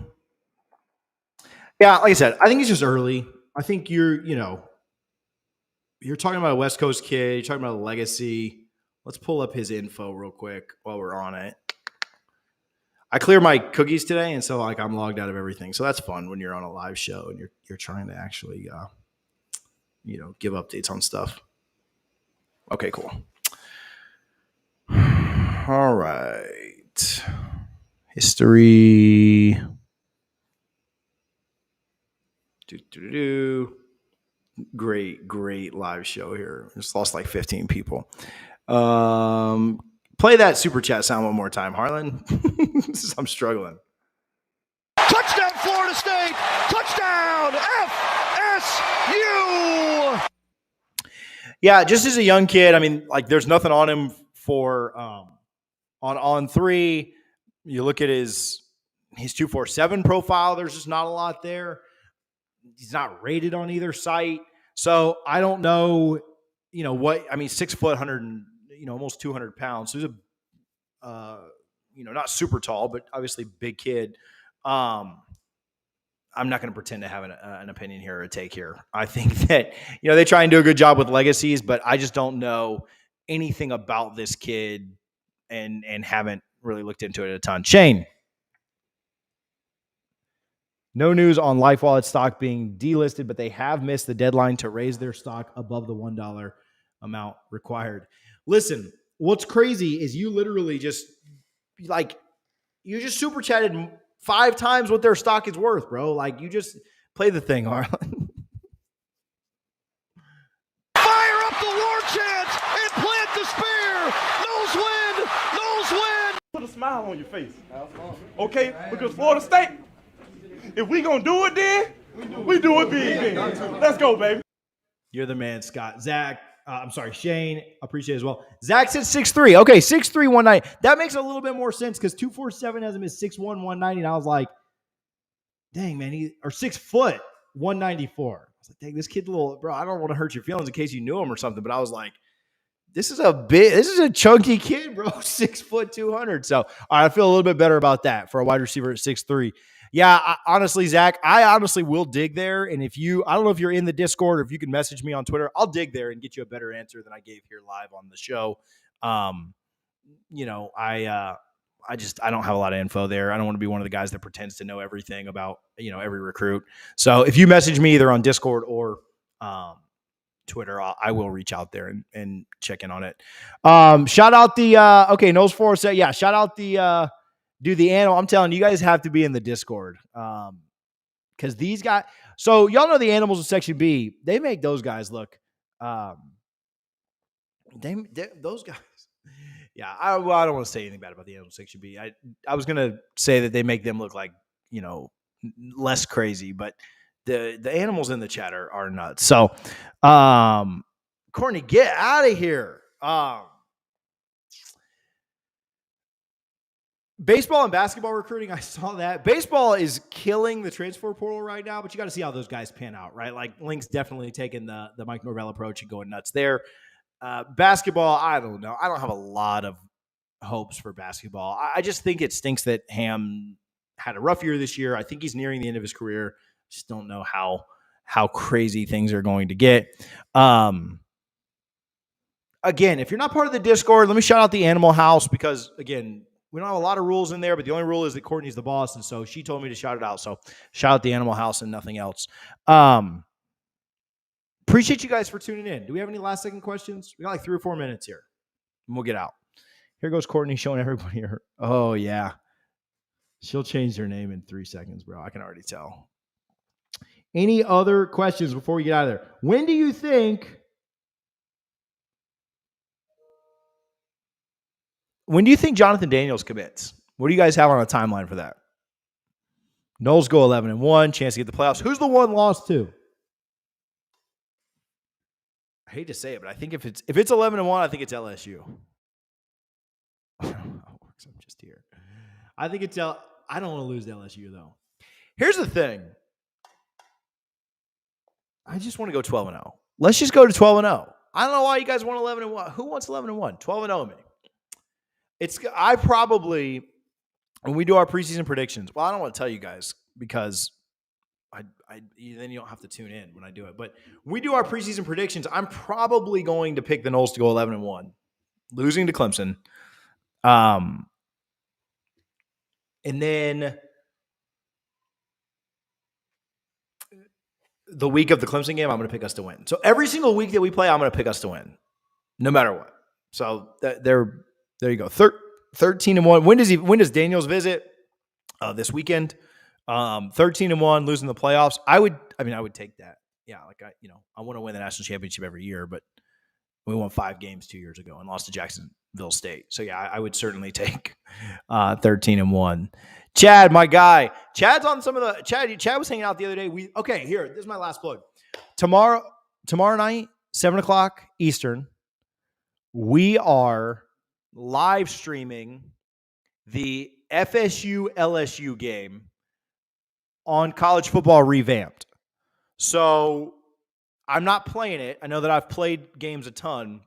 Yeah, like I said, I think it's just early. I think you're talking about a West Coast kid. You're talking about a legacy. Let's pull up his info real quick while we're on it. I cleared my cookies today, and so I'm logged out of everything. So that's fun when you're on a live show and you're trying to actually give updates on stuff. Okay, cool. All right. History. Great live show here. Just lost like 15 people. Play that super chat sound one more time, Harlan. I'm struggling. Touchdown, Florida State! Touchdown, FSU! Yeah, just as a young kid, I mean, there's nothing on him for on three. You look at his 247 profile. There's just not a lot there. He's not rated on either site. So I don't know, 6 foot, 100, almost 200 pounds. So he's not super tall, but obviously big kid. I'm not going to pretend to have an opinion here or a take here. I think that, they try and do a good job with legacies, but I just don't know anything about this kid and haven't really looked into it a ton. Shane. No news on Life Wallet stock being delisted, but they have missed the deadline to raise their stock above the $1 amount required. Listen, what's crazy is you literally just super chatted 5 times what their stock is worth, bro. You just play the thing, Harlan. Fire up the war chant and plant the spear. Nose win. Put a smile on your face. Okay? Because Florida State, if we gonna do it then, we do it big then. Let's go, baby. You're the man, Scott. Zach, Shane, appreciate it as well. Zach said 6'3". Okay, 6'3", 190. That makes a little bit more sense because 247 has him as 6'1", 190. And I was like, dang, man, or 6 foot, 194. I was like, dang, this kid's a little, bro, I don't want to hurt your feelings in case you knew him or something. But I was like, this is a chunky kid, bro. 6 foot, 200. So I feel a little bit better about that for a wide receiver at 6'3". Yeah, honestly, Zach, I honestly will dig there. And I don't know if you're in the Discord or if you can message me on Twitter, I'll dig there and get you a better answer than I gave here live on the show. I don't have a lot of info there. I don't want to be one of the guys that pretends to know everything about, every recruit. So if you message me either on Discord or Twitter, I will reach out there and check in on it. Shout out the, Nose 4 said, yeah, shout out the, dude, the animal. I'm telling you, you guys have to be in the Discord. Because these guys, so y'all know the animals in Section B, they make those guys look, those guys. Yeah, I don't want to say anything bad about the animals in Section B. I was going to say that they make them look like, less crazy, but the animals in the chat are nuts. So, Courtney, get out of here. Baseball and basketball recruiting, I saw that. Baseball is killing the transfer portal right now, but you got to see how those guys pan out, right? Link's definitely taking the Mike Norvell approach and going nuts there. Basketball, I don't know. I don't have a lot of hopes for basketball. I just think it stinks that Ham had a rough year this year. I think he's nearing the end of his career. Just don't know how crazy things are going to get. Again, if you're not part of the Discord, let me shout out the Animal House because, again, we don't have a lot of rules in there, but the only rule is that Courtney's the boss, and so she told me to shout it out. So shout out the Animal House and nothing else. Appreciate you guys for tuning in. Do we have any last-second questions? We got like 3 or 4 minutes here, and we'll get out. Here goes Courtney showing everybody her. Oh, yeah. She'll change her name in 3 seconds, bro. I can already tell. Any other questions before we get out of there? When do you think Jonathan Daniels commits? What do you guys have on a timeline for that? Knowles go 11-1, chance to get the playoffs. Who's the one lost to? I hate to say it, but I think if it's 11-1, I think it's LSU. I don't know how it works. I'm just here. I think it's I don't want to lose to LSU though. Here's the thing. I just want to go 12-0. Let's just go to 12-0. I don't know why you guys want 11-1. Who wants 11-1? 12-0 me. I probably, when we do our preseason predictions, well, I don't want to tell you guys because then you don't have to tune in when I do it. But when we do our preseason predictions, I'm probably going to pick the Noles to go 11-1, losing to Clemson. And then the week of the Clemson game, I'm going to pick us to win. So every single week that we play, I'm going to pick us to win, no matter what. So there you go. 13-1. When does Daniels visit? This weekend. 13-1, losing the playoffs. I would take that. Yeah, I want to win the national championship every year, but we won 5 games 2 years ago and lost to Jacksonville State. So yeah, I would certainly take 13-1. Chad, my guy. Chad's on some of the Chad was hanging out the other day. This is my last plug. Tomorrow night, 7:00 Eastern, we are live streaming the FSU LSU game on College Football Revamped. So I'm not playing it. I know that I've played games a ton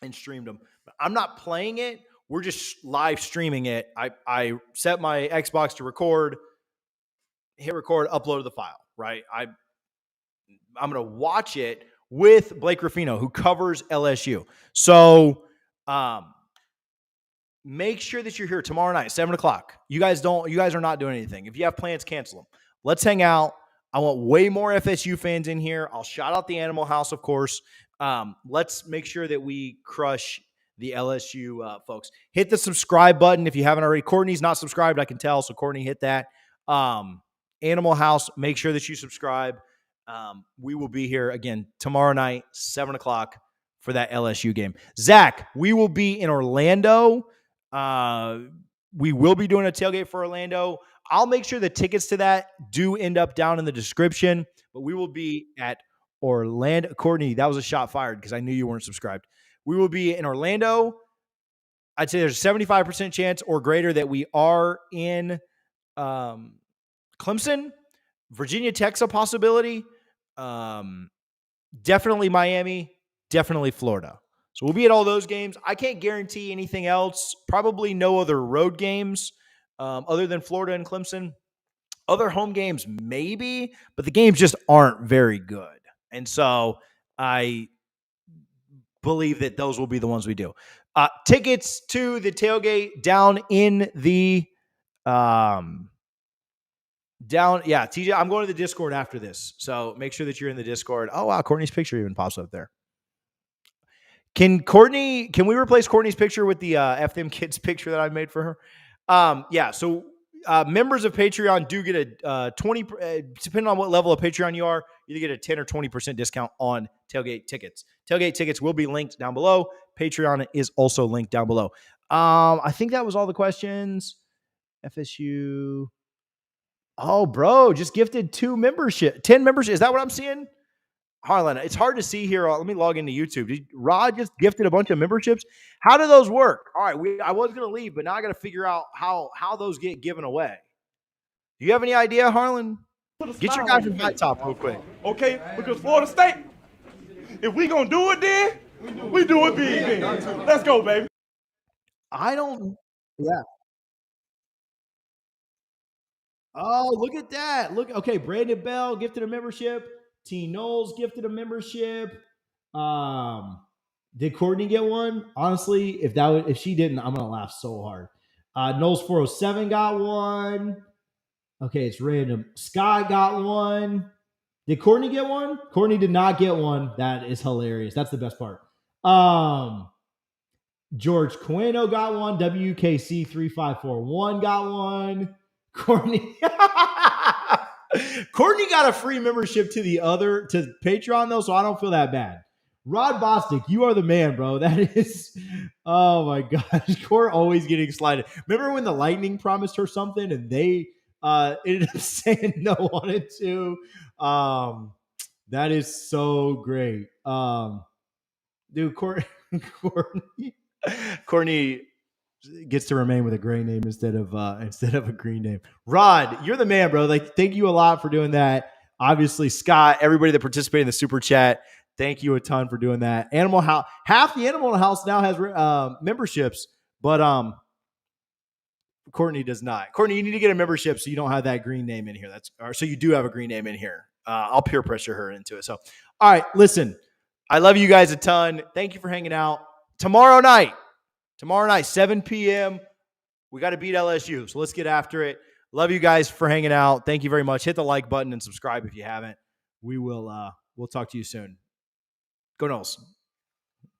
and streamed them, but I'm not playing it. We're just live streaming it. I set my Xbox to record, hit record, upload the file, right? I'm going to watch it with Blake Ruffino, who covers LSU. So make sure that you're here tomorrow night, 7:00. You guys are not doing anything. If you have plans, cancel them. Let's hang out. I want way more FSU fans in here. I'll shout out the Animal House, of course. Let's make sure that we crush the LSU folks. Hit the subscribe button if you haven't already. Courtney's not subscribed, I can tell. So Courtney, hit that. Animal House, make sure that you subscribe. We will be here again tomorrow night, 7:00 for that LSU game. Zach, we will be in Orlando. We will be doing a tailgate for Orlando. I'll make sure the tickets to that do end up down in the description, but we will be at Orlando. Courtney, that was a shot fired because I knew you weren't subscribed. We will be in Orlando. I'd say there's a 75% chance or greater that we are in Clemson. Virginia Tech's a possibility. Definitely Miami. Definitely Florida. So we'll be at all those games. I can't guarantee anything else. Probably no other road games other than Florida and Clemson. Other home games, maybe, but the games just aren't very good. And so I believe that those will be the ones we do. Tickets to the tailgate down in the TJ, I'm going to the Discord after this. So make sure that you're in the Discord. Oh, wow, Courtney's picture even pops up there. Can we replace Courtney's picture with the F them kids picture that I made for her? So members of Patreon do get a 20, depending on what level of Patreon you are, you get a 10 or 20% discount on tailgate tickets. Tailgate tickets will be linked down below. Patreon is also linked down below. I think that was all the questions. FSU. Oh, bro, just gifted 10 membership. Is that what I'm seeing? Harlan, it's hard to see here. Let me log into YouTube. Rod just gifted a bunch of memberships. How do those work? All right, I was going to leave, but now I got to figure out how those get given away. Do you have any idea, Harlan? Get your guy from High Top real quick. Okay, because Florida State, if we going to do it then, we do it big then. Let's go, baby. Yeah. Oh, look at that. Okay, Brandon Bell gifted a membership. T. Knowles gifted a membership. Did Courtney get one? Honestly, if she didn't, I'm gonna laugh so hard. Knowles 407 got one. Okay, it's random. Scott got one. Did Courtney get one? Courtney did not get one. That is hilarious. That's the best part. George Queno got one. WKC 3541 got one. Courtney. Courtney got a free membership to Patreon though, so I don't feel that bad. Rod Bostic, you are the man, bro. That is, oh my gosh, Court always getting slided. Remember when the Lightning promised her something and they ended up saying no on it too. That is so great. Dude, Courtney gets to remain with a gray name instead of a green name. Rod, you're the man, bro. Like, thank you a lot for doing that. Obviously, Scott, everybody that participated in the super chat, thank you a ton for doing that. Animal House, half the Animal House now has memberships, but Courtney does not. Courtney, you need to get a membership so you don't have that green name in here. So you do have a green name in here. I'll peer pressure her into it. So, all right, listen, I love you guys a ton. Thank you for hanging out. Tomorrow night, 7 p.m., we got to beat LSU. So let's get after it. Love you guys for hanging out. Thank you very much. Hit the like button and subscribe if you haven't. We'll talk to you soon. Go Noles.